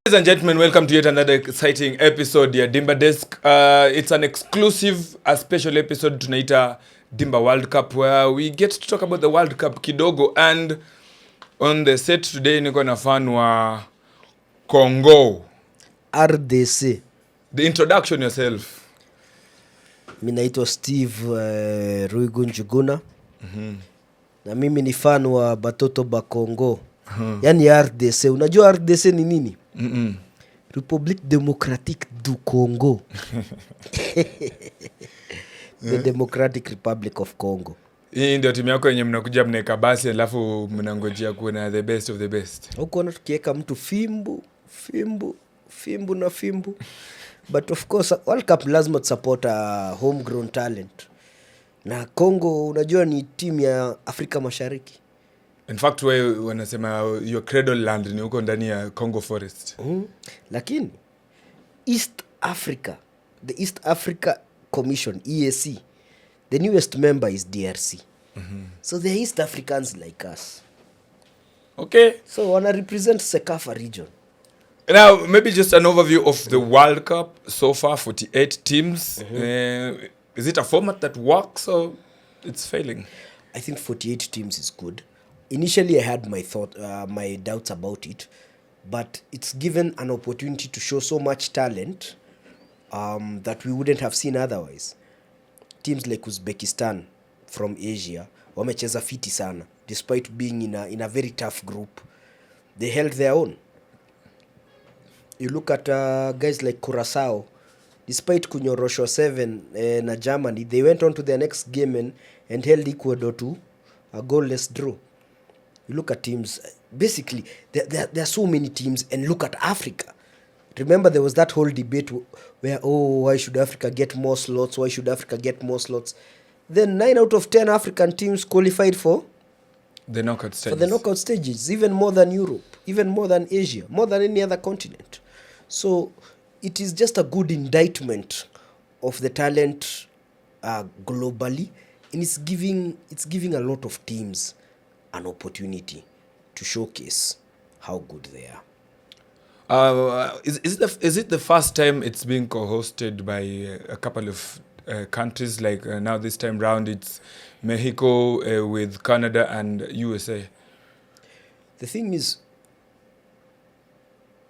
Ladies and gentlemen, welcome to yet another exciting episode ya Dimba Desk. It's an exclusive, a special episode tunaita Dimba World Cup, where we get to talk about the World Cup kidogo. And on the set today niko na fan wa Congo. RDC. The introduction yourself. Mimi naitwa Steve Ruigu NJuguna. Na mimi ni fan wa Batoto ba Congo. Yani RDC. Unajua RDC ni nini? Republique Democratique du Congo. The Democratic Republic of Congo. Hii ndio timu yako yenye mnakuja mnaeka basi alafu mnangojea kuona the best of the best. Huko na tukieka mtu fimbu na fimbu. But of course World Cup lazima support a homegrown talent. Na Congo unajua ni timu ya Afrika Mashariki. In fact wewe wanasema your cradle land ni huko ndani ya Congo Forest. Lakini East Africa, the East Africa Commission, EAC, the newest member is DRC. So they're East Africans like us. Okay. So wanna represent Sekafa region. Now, maybe just an overview of the World Cup so far, 48 teams. Is it a format that works or it's failing? I think 48 teams is good. Initially, I had my doubts about it, but it's given an opportunity to show so much talent that we wouldn't have seen otherwise. Teams like Uzbekistan from Asia, wamecheza fiti sana, despite being in a very tough group. They held their own. You look at guys like Curacao, despite kunyoroshwa 7 na Germany, they went on to their next game and held Ecuador to a goalless draw. You look at teams, basically, there are so many teams, and look at Africa. Remember, there was that whole debate where, why should Africa get more slots? Why should Africa get more slots? Then 9 out of 10 African teams qualified for the knockout stages. For the knockout stages, even more than Europe, even more than Asia, more than any other continent. So it is just a good indictment of the talent globally, and it's giving a lot of teams an opportunity to showcase how good they are. Is it the first time it's being co-hosted by a couple of countries? Like now this time round it's Mexico with Canada and USA. The thing is,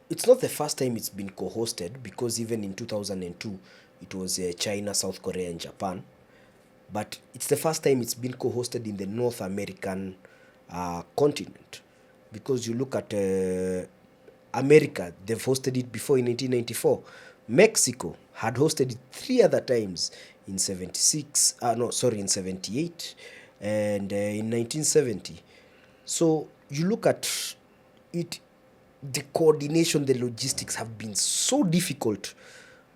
it's not the first time it's been co-hosted, because even in 2002 it was China, South Korea and Japan. But it's the first time it's been co-hosted in the North American continent, because you look at America, they've hosted it before in 1994. Mexico had hosted it 3 other times in 78 and in 1970. So you look at it, the coordination, the logistics have been so difficult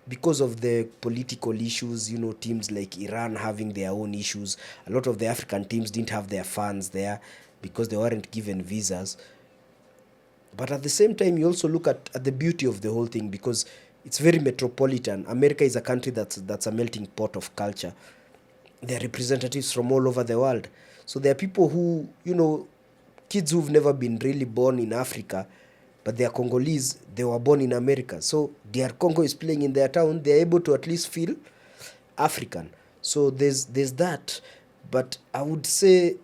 because of the political issues. Teams like Iran having their own issues. A lot of the African teams didn't have their fans there because they weren't given visas. But at the same time, you also look at the beauty of the whole thing, because it's very metropolitan. America is a country that's a melting pot of culture. There are representatives from all over the world. So there are people who, kids who've never been really born in Africa, but they are Congolese, they were born in America. So their Congo is playing in their town, they're able to at least feel African. So there's that. But I would say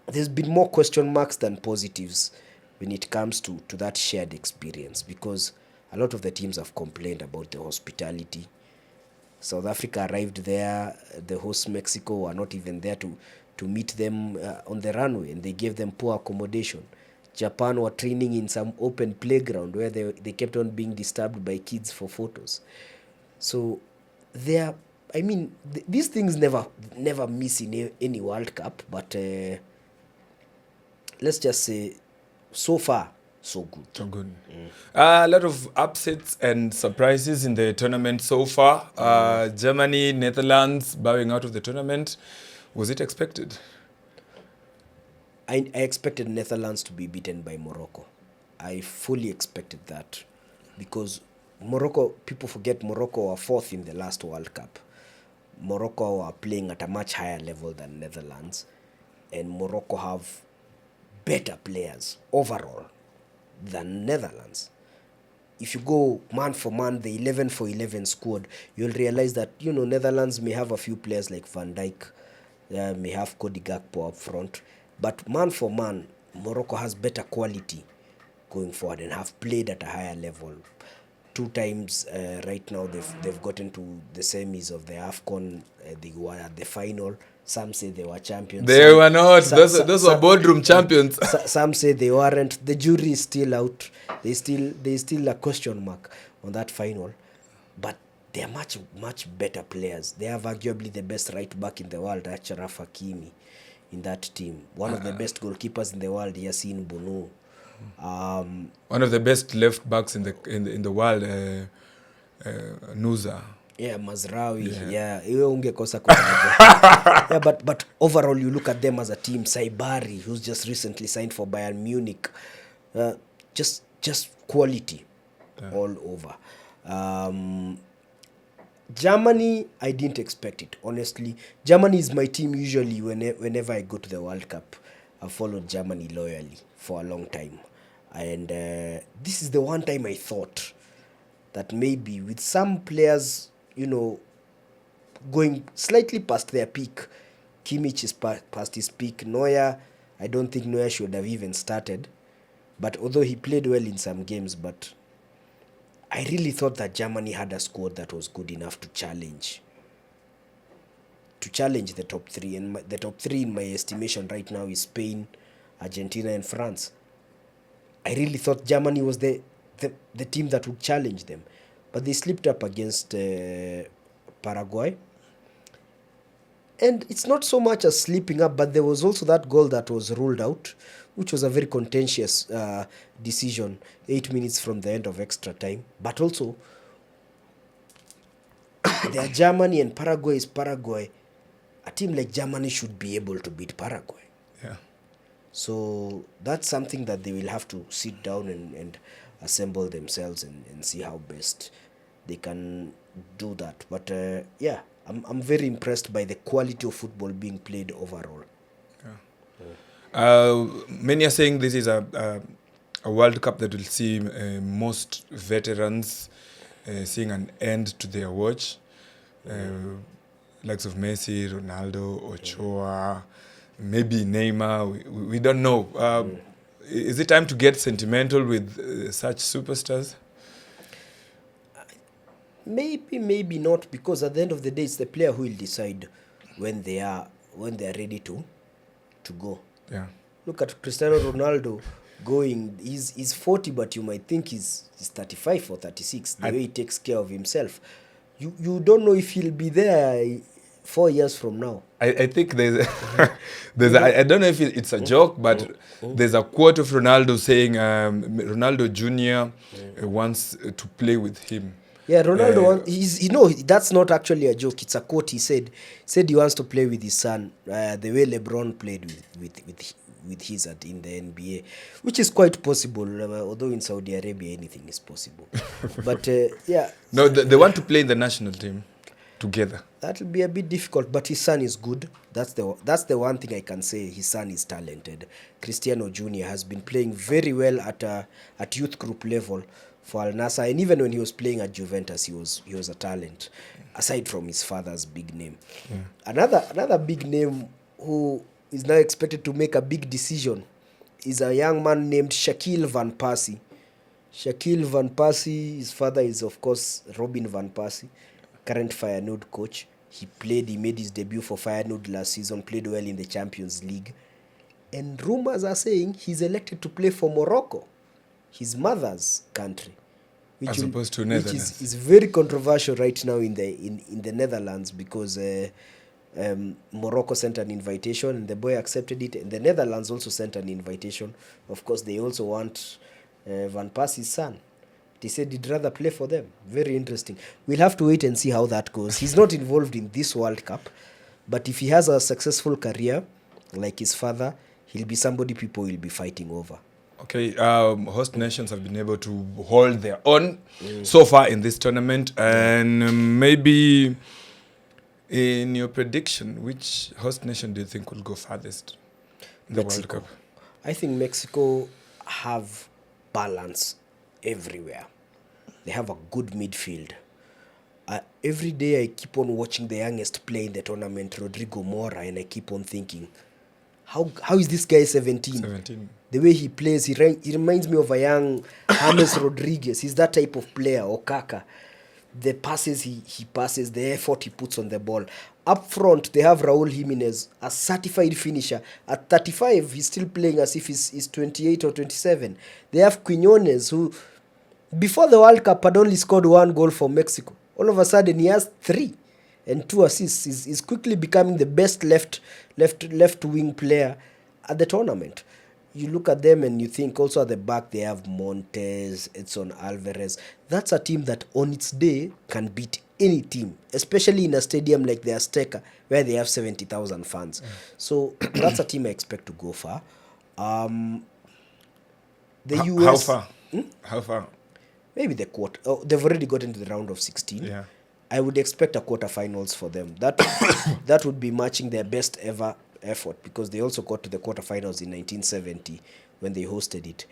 there's been more question marks than positives when it comes to that shared experience, because a lot of the teams have complained about the hospitality. South Africa arrived there, the host Mexico were not even there to meet them on the runway, and they gave them poor accommodation. Japan were training in some open playground where they kept on being disturbed by kids for photos. So these things never miss in any World Cup, but let's just say so far so good. So good. A lot of upsets and surprises in the tournament so far. Germany, Netherlands bowing out of the tournament. Was it expected? I expected Netherlands to be beaten by Morocco. I fully expected that, because Morocco, people forget Morocco were 4th in the last World Cup. Morocco are playing at a much higher level than Netherlands, and Morocco have better players overall than Netherlands. if you go man for man, the 11 for 11 squad, you'll realize that, Netherlands may have a few players like Van Dijk, may have Cody Gakpo up front, but man for man, Morocco has better quality going forward and have played at a higher level. 2 times right now they've gotten to the semis of the AFCON. They were at the final. Some say they were champions. They were not. Those were boardroom champions. Some say they weren't. The jury is still out. There's still a question mark on that final. But they are much better players. They have arguably the best right back in the world, Achraf Hakimi, in that team. One of the best goalkeepers in the world, Yassine Bounou. One of the best left backs in the world, Nusa. Yeah, Mazraoui. Yeah, hiyo ungekosa kutaja. Yeah, but overall you look at them as a team. Saibari, who's just recently signed for Bayern Munich, just quality all over. Germany, I didn't expect it, honestly. Germany is my team usually whenever I go to the World Cup. I've followed Germany loyally for a long time. And this is the one time I thought that maybe with some players, going slightly past their peak. Kimmich is past his peak. Neuer, I don't think Neuer should have even started. But although he played well in some games, but I really thought that Germany had a squad that was good enough to challenge the top 3. And the top 3 in my estimation right now is Spain, Argentina, and France. I really thought Germany was the team that would challenge them. But they slipped up against Paraguay. And it's not so much as slipping up, but there was also that goal that was ruled out, which was a very contentious decision, 8 minutes from the end of extra time. But also, they are Germany and Paraguay is Paraguay. A team like Germany should be able to beat Paraguay. Yeah. So that's something that they will have to sit down and assemble themselves and see how best they can do that. But yeah, I'm very impressed by the quality of football being played overall. Many are saying this is a World Cup that will see most veterans seeing an end to their watch. Likes of Messi, Ronaldo, Ochoa, maybe Neymar. We don't know. Is it time to get sentimental with such superstars? Maybe not, because at the end of the day, it's the player who will decide when they are ready to go. Yeah. Look at Cristiano Ronaldo going. He's 40, but you might think he's 35 or 36. The way he takes care of himself, you don't know if he'll be there 4 years from now. I think there's I don't know if it's a joke, but there's a quote of Ronaldo saying Ronaldo Jr. Wants to play with him. Yeah, Ronaldo, that's not actually a joke. It's a quote. He said he wants to play with his son, the way LeBron played with his in the NBA, which is quite possible. Although in Saudi Arabia anything is possible. But yeah. No, they want to play in the national team together. That'll be a bit difficult, but his son is good. That's the one thing I can say. His son is talented. Cristiano Jr. has been playing very well at youth group level for Al Nassr, and even when he was playing at Juventus, he was a talent, aside from his father's big name. Another big name who is now expected to make a big decision is a young man named Shaquille Van Persie. Shaquille Van Persie, his father is of course Robin Van Persie, current Feyenoord coach. He made his debut for Feyenoord last season, played well in the Champions League. And rumors are saying he's elected to play for Morocco, his mother's country, as opposed to Netherlands. Which is very controversial right now in the Netherlands, because Morocco sent an invitation and the boy accepted it, and the Netherlands also sent an invitation. Of course, they also want Van Persie's son. They said he'd rather play for them. Very interesting. We'll have to wait and see how that goes. He's not involved in this World Cup, but if he has a successful career like his father, he'll be somebody people will be fighting over. Okay, host nations have been able to hold their own so far in this tournament, and maybe in your prediction, which host nation do you think will go farthest in the World Cup? I think Mexico have balance everywhere. They have a good midfield. Every day I keep on watching the youngest play in the tournament, Rodrigo Mora, and I keep on thinking, how is this guy 17? 17. The way he plays, he reminds me of a young James Rodriguez. He's that type of player, or Kaka. The passes he passes, the effort he puts on the ball. Up front, they have Raul Jimenez, a certified finisher. At 35, he's still playing as if he's 28 or 27. They have Quinones, who, before the World Cup, had only scored 1 goal for Mexico. All of a sudden, he has 3 and 2 assists. He's quickly becoming the best left wing player at the tournament. You look at them and you think also at the back they have Montes, Edson Alvarez. That's a team that on its day can beat any team, especially in a stadium like the Azteca where they have 70,000 fans. So that's a team I expect to go far. The US... How far? How far? Maybe the quarter. Oh, they've already got into the round of 16. Yeah. I would expect a quarterfinals for them. That would be matching their best ever effort, because they also got to the quarterfinals in 1970 when they hosted it.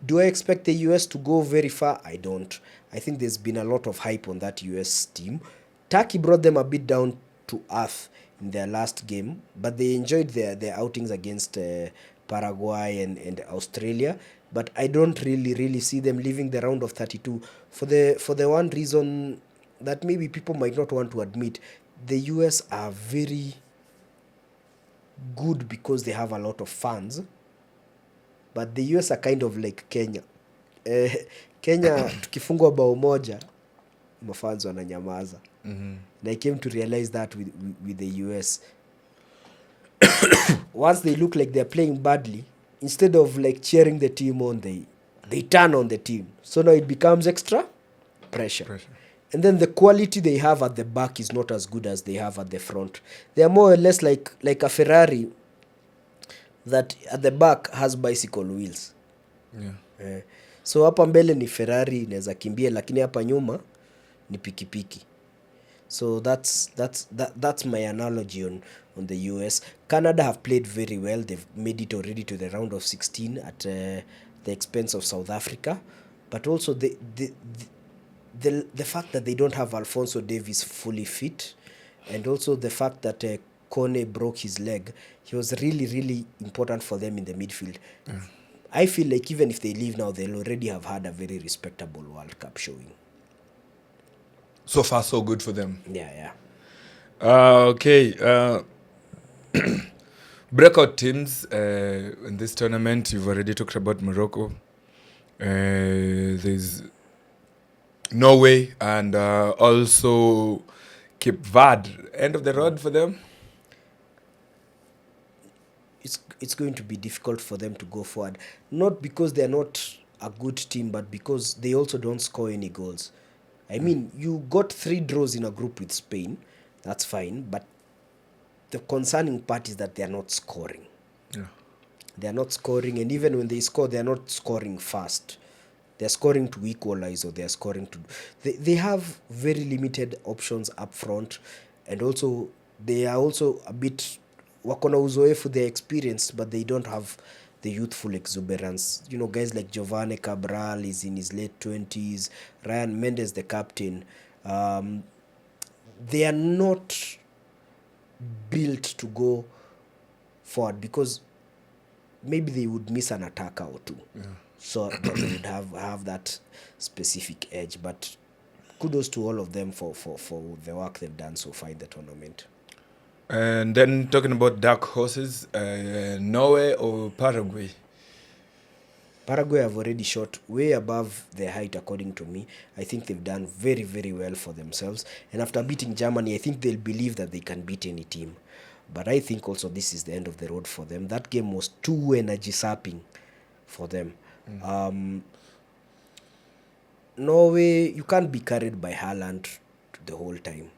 Do I expect the US to go very far? I don't. I think there's been a lot of hype on that US team. Turkey brought them a bit down to earth in their last game, but they enjoyed their outings against Paraguay and Australia. But I don't really see them leaving the round of 32 for the one reason that maybe people might not want to admit. The US are very good because they have a lot of fans, but the US are kind of like Kenya. Kenya tukifungwa bao moja mafans wananyamaza. And I came to realize that with the US. Once they look like they're playing badly, instead of like cheering the team on, they turn on the team. So now it becomes extra pressure. And then the quality they have at the back is not as good as they have at the front. They are more or less like a Ferrari that at the back has bicycle wheels. Yeah. So hapa mbele ni Ferrari inaweza kimbia, lakini hapa nyuma ni pikipiki. So that's my analogy on the US. Canada have played very well. They've made it already to the round of 16 at the expense of South Africa. But also the fact that they don't have Alphonso Davies fully fit, and also the fact that Kone broke his leg, he was really important for them in the midfield. Yeah. I feel like even if they leave now, they'll already have had a very respectable World Cup showing. So far, so good for them. Yeah. Okay. Breakout teams in this tournament. You've already talked about Morocco. There's Norway and also Cape Verde. End of the road for them? It's going to be difficult for them to go forward. Not because they're not a good team, but because they also don't score any goals. I mean, you got 3 draws in a group with Spain. That's fine. But the concerning part is that they're not scoring. Yeah. They're not scoring. And even when they score, they're not scoring fast. They're scoring to equalize, or they're scoring to... They have very limited options up front. And also, they are also a bit... Wako na uzoefu, they're experienced, but they don't have the youthful exuberance. You know, guys like Giovanni Cabral is in his late 20s. Ryan Mendes, the captain. They are not built to go forward because maybe they would miss an attacker or two. Yeah. So that they would have that specific edge. But kudos to all of them for the work they've done so far in the tournament. And then talking about dark horses, Norway or Paraguay? Paraguay have already shot way above their height, according to me. I think they've done very, very well for themselves. And after beating Germany, I think they'll believe that they can beat any team. But I think also this is the end of the road for them. That game was too energy sapping for them. Norway, you can't be carried by Haaland the whole time.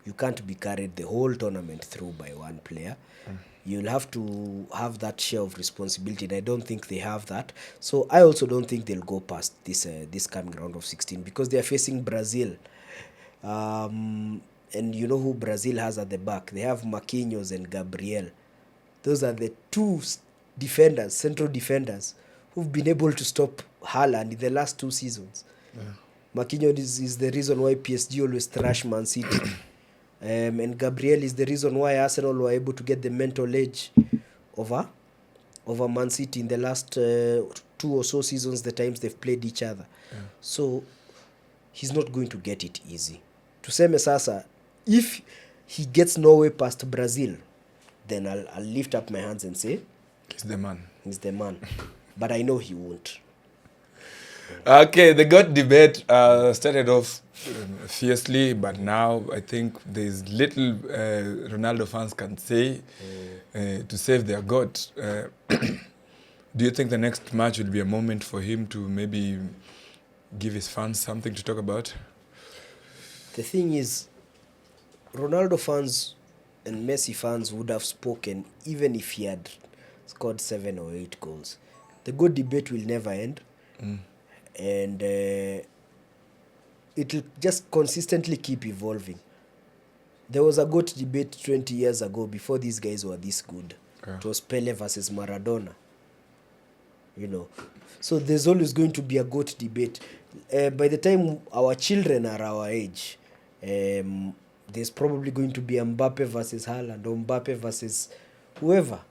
You can't be carried the whole tournament through by one player. You'll have to have that share of responsibility, and I don't think they have that. So I also don't think they'll go past this coming round of 16 because they are facing Brazil. And you know who Brazil has at the back? They have Marquinhos and Gabriel. Those are the 2 defenders, central defenders, who've been able to stop Haaland in the last 2 seasons. Marquinhos is the reason why PSG always thrash Man City. And Gabriel is the reason why Arsenal were able to get the mental edge over Man City in the last 2 or so seasons, the times they've played each other. So he's not going to get it easy. Tuseme sasa, if he gets Norway past Brazil, then I'll lift up my hands and say He's the man. he's the man. But I know he won't. Okay, the GOAT debate started off fiercely, but now I think there's little Ronaldo fans can say to save their GOAT. Do you think the next match will be a moment for him to maybe give his fans something to talk about? The thing is, Ronaldo fans and Messi fans would have spoken even if he had scored 7 or 8 goals. The GOAT debate will never end. And it will just consistently keep evolving. There was a GOAT debate 20 years ago before these guys were this good. Okay. It was Pele versus Maradona. You know, so there's always going to be a GOAT debate. By the time our children are our age, there's probably going to be Mbappe versus Haaland or Mbappe versus whoever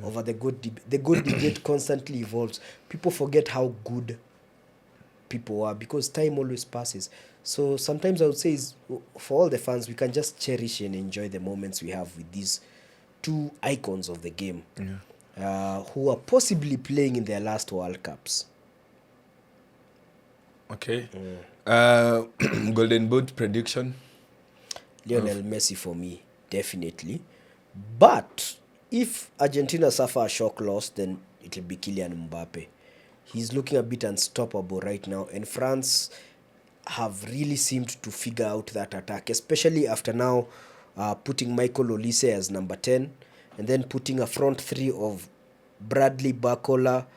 over the GOAT debate. The GOAT debate constantly evolves. People forget how good people are because time always passes. So sometimes I would say for all the fans, we can just cherish and enjoy the moments we have with these two icons of the game. Who are possibly playing in their last World Cups. Okay. Golden Boot prediction? Lionel Messi for me, definitely. But if Argentina suffer a shock loss, then it will be Kylian Mbappe. He's looking a bit unstoppable right now, and France have really seemed to figure out that attack, especially after now putting Michael Olise as number 10, and then putting a front three of Bradley Barcola,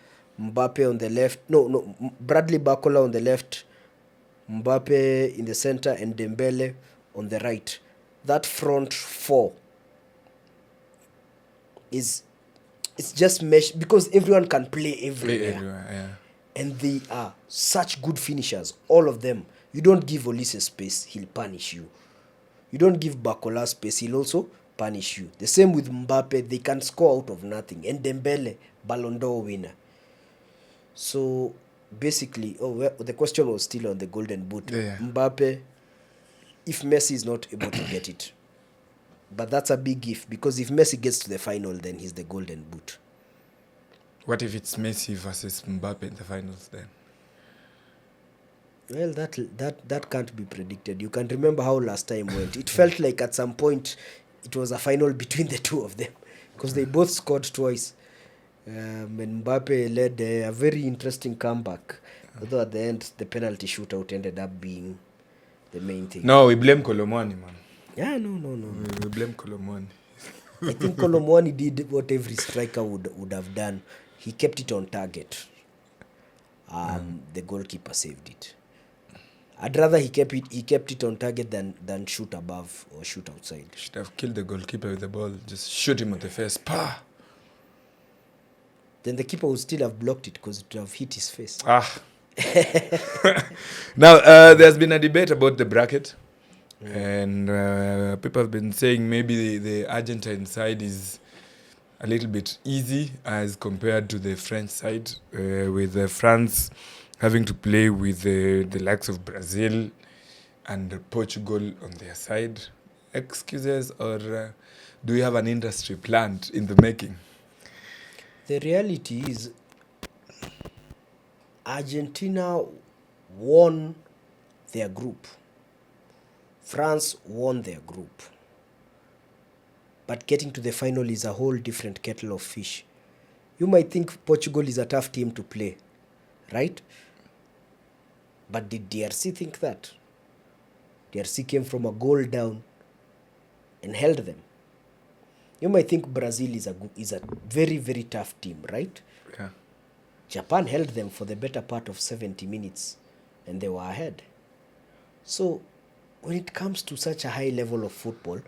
Mbappe on the left. Bradley Barcola on the left, Mbappe in the center, and Dembele on the right. That front four it's just mesh because everyone can play everywhere. And they are such good finishers, all of them. You don't give Olise space, he'll punish you. You don't give Barcola space, he'll also punish you. The same with Mbappe, they can score out of nothing. And Dembele, Ballon d'Or winner. So basically, the question was still on the Golden Boot. Mbappe, if Messi is not able to get it. But that's a big if, because if Messi gets to the final, then he's the Golden Boot. What if it's Messi versus Mbappe in the finals then? Well, that can't be predicted. You can remember how last time went. It felt like at some point it was a final between the two of them because they both scored twice. And Mbappe led a very interesting comeback. Although at the end, the penalty shootout ended up being the main thing. No, we blame Colomani, man. Yeah, no. We blame Colomani. I think Colomani did what every striker would have done. He kept it on target. The goalkeeper saved it. I'd rather he kept it on target than shoot above or shoot outside. Should have killed the goalkeeper with the ball. Just shoot him on the face. Pah! Then the keeper would still have blocked it because it would have hit his face. Now, there's been a debate about the bracket. And people have been saying maybe the Argentine side is a little bit easy as compared to the French side, with France having to play with the likes of Brazil and Portugal on their side. Excuses, or do you have an industry planned in the making? The reality is Argentina won their group. France won their group. But getting to the final is a whole different kettle of fish. You might think Portugal is a tough team to play, right? But did DRC think that? DRC came from a goal down and held them. You might think Brazil is a very, very tough team, right? Yeah. Japan held them for the better part of 70 minutes and they were ahead. So when it comes to such a high level of football,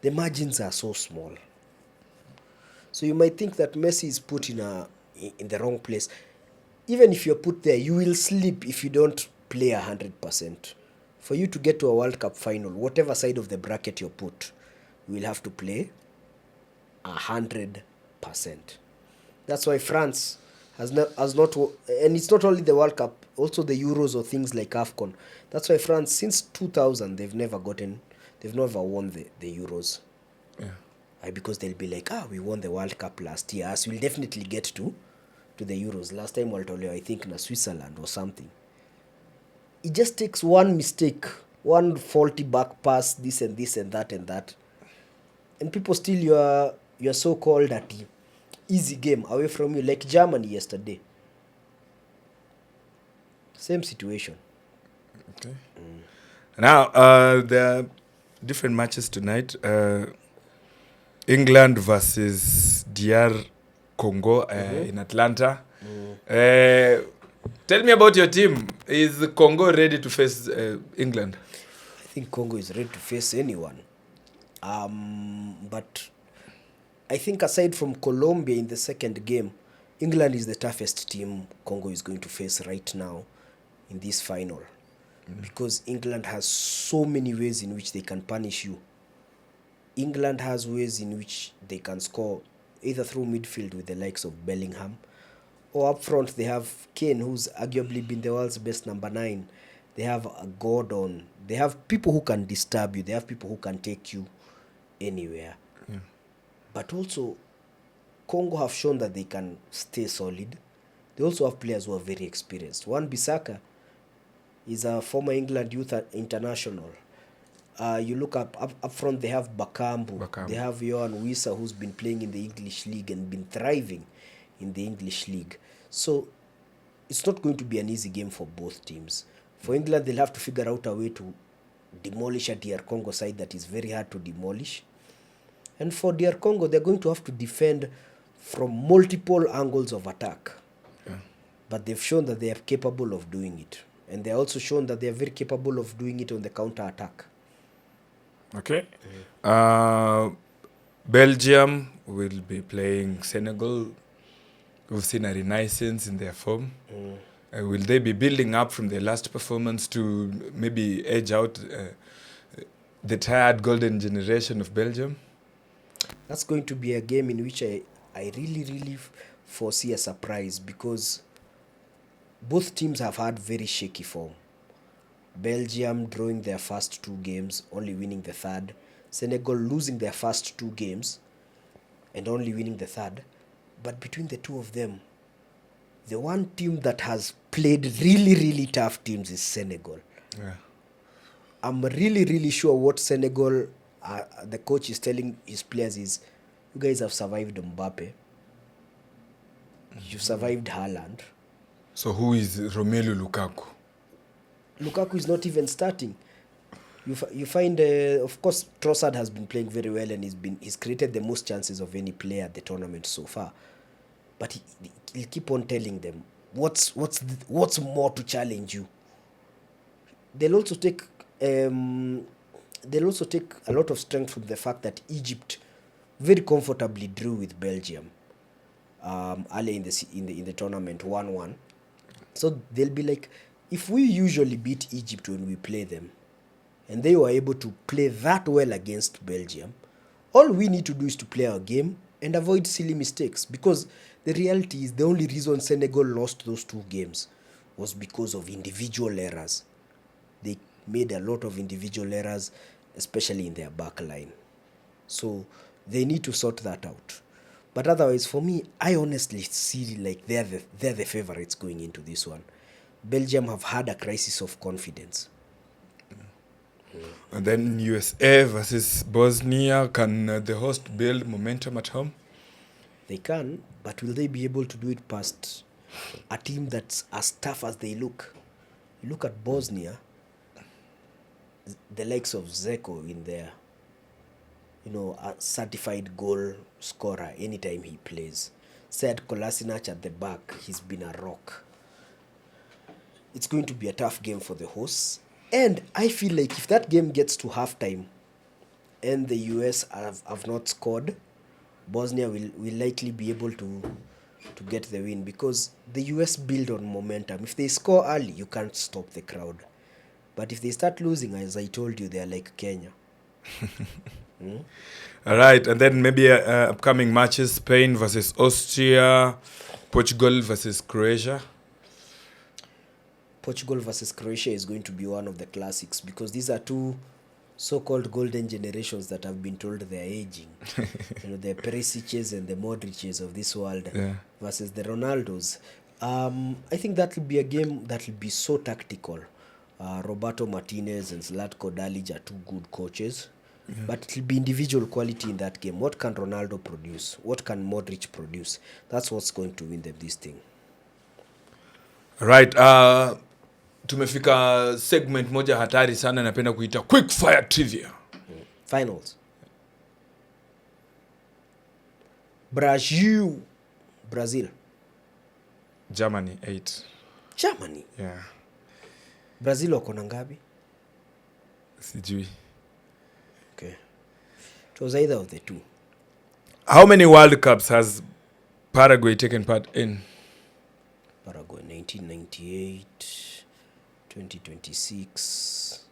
the margins are so small. So you might think that Messi is put in the wrong place. even if you're put there, you will sleep if you don't play 100%. For you to get to a World Cup final, whatever side of the bracket you're put, you will have to play 100%. That's why France has not, and it's not only the World Cup, also the Euros or things like AFCON. That's why France, since 2000, they've never won the Euros. Yeah. Because they'll be like, we won the World Cup last year, as we'll definitely get to the Euros. Last time I think na Switzerland or something. It just takes one mistake, one faulty back pass, this and that and that, and people steal your so-called easy game away from you, like Germany yesterday. Same situation. Okay. Now, there are different matches tonight. England versus DR Congo in Atlanta. Tell me about your team. Is Congo ready to face England? I think Congo is ready to face anyone. But I think aside from Colombia in the second game, England is the toughest team Congo is going to face right now in this final. Because England has so many ways in which they can punish you. England has ways in which they can score either through midfield with the likes of Bellingham, or up front they have Kane, who's arguably been the world's best number 9. They have Gordon. They have people who can disturb you. They have people who can take you anywhere. Yeah. But also, Congo have shown that they can stay solid. They also have players who are very experienced. Wan-Bissaka is a former England youth international. You look up front, they have Bakambu. They have Yohan Wissa, who's been playing in the English league and been thriving in the English league. So it's not going to be an easy game for both teams. For England, they'll have to figure out a way to demolish a DR Congo side that is very hard to demolish. And for DR Congo, they're going to have to defend from multiple angles of attack. Yeah. But they've shown that they are capable of doing it. And they're also shown that they're very capable of doing it on the counter-attack. Okay. Belgium will be playing Senegal. We've seen a renaissance in their form. Will they be building up from their last performance to maybe edge out the tired golden generation of Belgium? That's going to be a game in which I really, really foresee a surprise, because both teams have had very shaky form. Belgium drawing their first 2 games, only winning the third. Senegal losing their first 2 games and only winning the third. But between the two of them, the one team that has played really, really tough teams is Senegal. Yeah. I'm really, really sure what Senegal, the coach is telling his players is, you guys have survived Mbappe. You survived Haaland. So who is Romelu Lukaku? Lukaku is not even starting. You find, of course, Trossard has been playing very well and he's created the most chances of any player at the tournament so far. But he'll keep on telling them, what's more to challenge you? They'll also take a lot of strength from the fact that Egypt very comfortably drew with Belgium early in the tournament 1-1. So they'll be like, if we usually beat Egypt when we play them, and they were able to play that well against Belgium, all we need to do is to play our game and avoid silly mistakes. Because the reality is the only reason Senegal lost those 2 games was because of individual errors. They made a lot of individual errors, especially in their back line. So they need to sort that out. But otherwise, for me, I honestly see like they're the favorites going into this one. Belgium have had a crisis of confidence. And then USA versus Bosnia. Can the host build momentum at home? They can, but will they be able to do it past a team that's as tough as they look? You look at Bosnia, the likes of Zeko in there, a certified goal scorer anytime he plays. Sead Kolasinac at the back, he's been a rock. It's going to be a tough game for the hosts. And I feel like if that game gets to halftime and the US have not scored, Bosnia will likely be able to to get the win, because the US build on momentum. If they score early, you can't stop the crowd. But if they start losing, as I told you, they are like Kenya. All right, and then maybe upcoming matches: Spain versus Austria, Portugal versus Croatia. Portugal versus Croatia is going to be one of the classics, because these are two so-called golden generations that have been told they are aging. The Perisic's and the Modric's of this world versus the Ronaldos. I think that will be a game that will be so tactical. Roberto Martinez and Zlatko Dalic are two good coaches. But it will be individual quality in that game. What can Ronaldo produce? What can Modric produce? That's what's going to win them this thing. Right, tumefika segment moja hatari sana, napenda kuita quick fire trivia. Finals. Brazil. Germany 8. Germany. Yeah. Brazil wako na ngapi? Sijui. Okay. It was either of the two. How many World Cups has Paraguay taken part in? Paraguay 1998, 2026,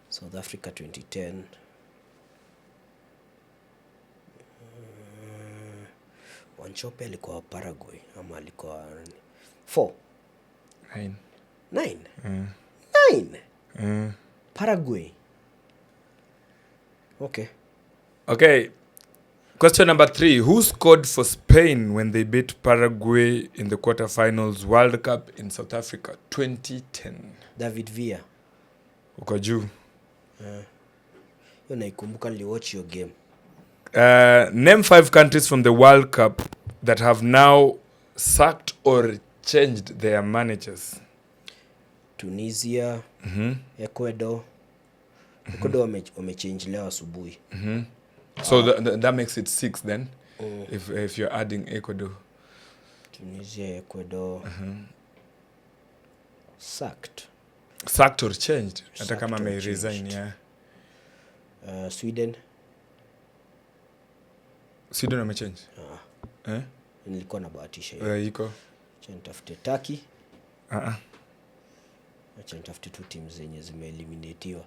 South Africa 2010. Wanchope alikuwa Paraguay ama alikuwa 4? 9. 9. Paraguay. Okay. Question number 3. Who scored for Spain when they beat Paraguay in the quarterfinals World Cup in South Africa 2010? David Villa. Uko juu. Yo naikumbuka niliwatch your game. Name 5 countries from the World Cup that have now sacked or changed their managers. Tunisia, Ecuador. Ecuador wamechange leo asubuhi. So that makes it 6 then, if you're adding Ecuador. Tunisia, Ecuador. Sacked or changed. Hata kama may resign, yeah. Sweden wamechange. Nilikuwa na bahatisha hiyo. Iko. Acha nitafute Turkey. Acha nitafute tu teams zenye zimeeliminatiwa.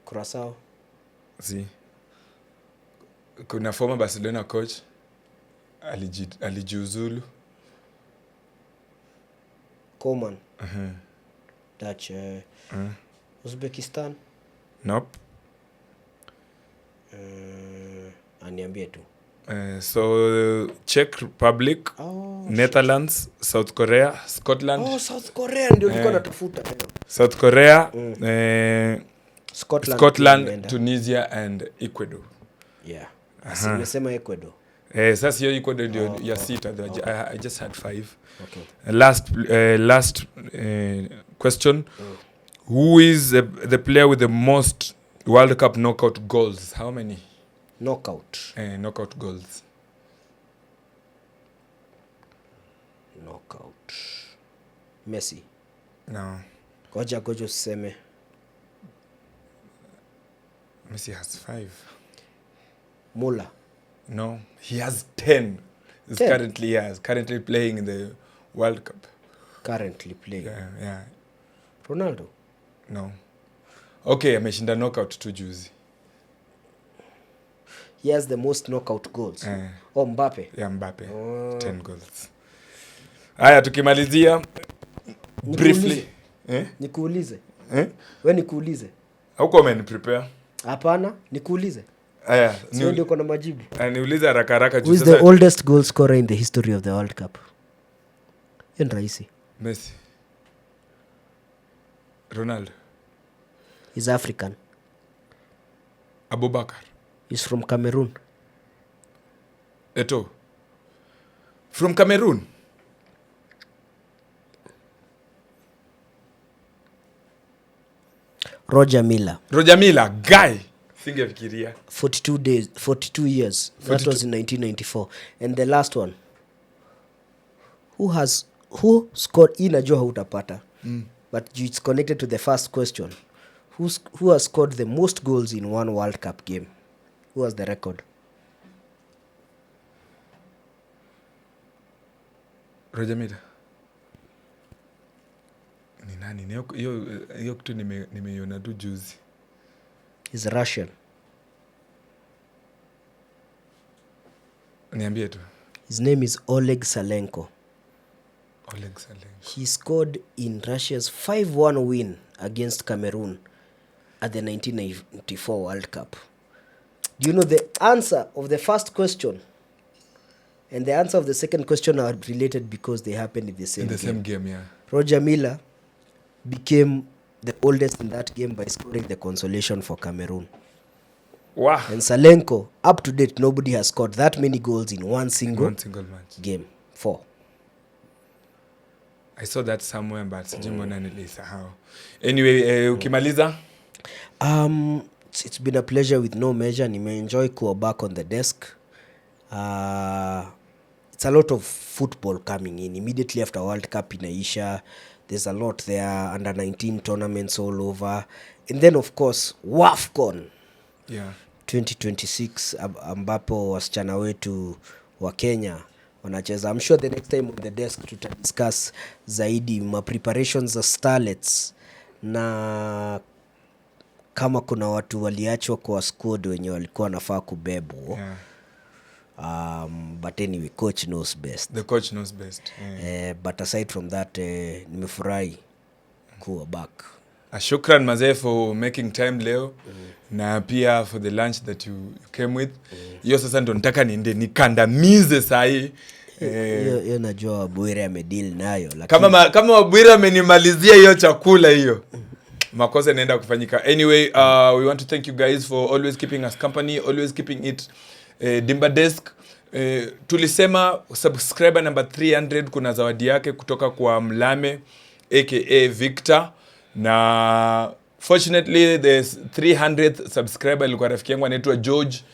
Curacao. Kuna former Barcelona coach alijiuzulu. Koeman. Dutch. Uzbekistan. Nope. Aniambie tu. So Czech Republic, Netherlands, South Korea, Scotland. South Korea ndio nilikuwa natafuta. South Korea, Scotland, Tunisia and Ecuador. Yeah. Nimesema Ecuador. Sasa hiyo Ecuador ndio ya sita. I just had 5. Okay. Last question. Who is the player with the most World Cup knockout goals? How many? Knockout goals. Messi. No. Goja useme. Messi has 5. Muller. No, he has 10. He's currently playing in the World Cup. Currently playing. Yeah. Ronaldo. No. Okay, ameshinda knockout tu juzi. He has the most knockout goals. Mbappe. Yeah, Mbappe. 10 goals. Haya, tukimalizia briefly. Nikuulize. Wewe nikuulize. Hauko umeniprepare? Hapana, nikuulize. Haya, ndio uko na majibu. Niulize haraka juu sasa. Who is the oldest goal scorer in the history of the World Cup? Rahisi. Messi. Ronaldo. He's African. Abubakar. He's from Cameroon. Eto'o. From Cameroon. Roger Miller, guy. Singefikiria. 42 years. That was in 1994. And the last one. Who scored, inajua hautapata. But it's connected to the first question. Who has scored the most goals in one World Cup game? Who has the record? Roger Miller. Ni nani? Hiyo kitu nimeiona tu juzi. He's Russian. Niambie tu. His name is Oleg Salenko. Oleg Salenko. He scored in Russia's 5-1 win against Cameroon at the 1994 World Cup. Do you know the answer of the first question and the answer of the second question are related because they happened in the same game? Same game, yeah. Roger Miller became the oldest in that game by scoring the consolation for Cameroon. Wow. And Salenko, up to date, nobody has scored that many goals in one single match. Game. 4. I saw that somewhere but sijui mbona nilisahau. Anyway, ukimaliza? It's been a pleasure with no measure. Nimeenjoy kuwa back on the desk. It's a lot of football coming in immediately after World Cup inaisha. There's a lot there, under 19 tournaments all over, and then of course WAFCON 2026 ambapo wasichana wetu wa Kenya wanacheza. I'm sure the next time on the desk tutadiscuss zaidi ma preparations za starlets na kama kuna watu waliachwa kwa squad wenye walikuwa wanafaa kubebwa. But anyway, coach knows best. The coach knows best. But aside from that, nimefurahi kuwa back. Shukran mazee for making time leo. Na pia for the lunch that you came with. Hiyo sasa ndo nataka niende nikandamize sahi. Hiyo najua Wabwire amedeal nayo. Kama Wabwire amenimalizia hiyo chakula hiyo. Makosa inaenda kufanyika. Anyway, we want to thank you guys for always keeping us company, always keeping it Dimba Desk. Tulisema subscriber number 300 kuna zawadi yake kutoka kwa Mlame aka Victor, na fortunately the 300th subscriber ilikuwa rafiki yangu anaitwa George,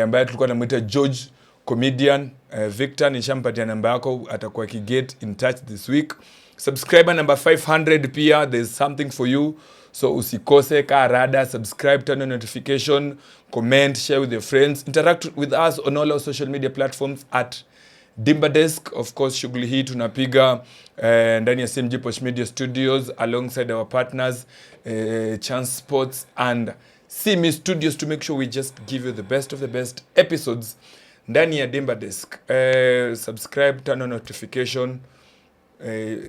ambaye tulikuwa tunamuita George comedian. Victor, nishampatia namba yako, atakuwa get in touch this week. Subscriber number 500 pia, there's something for you, so usikose ka rada. Subscribe, turn on notification, comment, share with your friends, interact with us on all our social media platforms at Dimba Desk. Of course, shughuli hii tunapiga ndani ya CMG Posh Media Studios alongside our partners Chance Sports and CME Studios to make sure we just give you the best of the best episodes ndani ya Dimba Desk. Subscribe, turn on notification,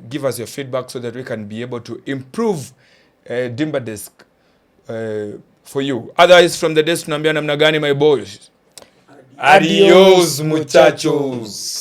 give us your feedback so that we can be able to improve Dimba Desk for you. Otherwise, from the desk tunaambia namna gani my boys? Adios muchachos.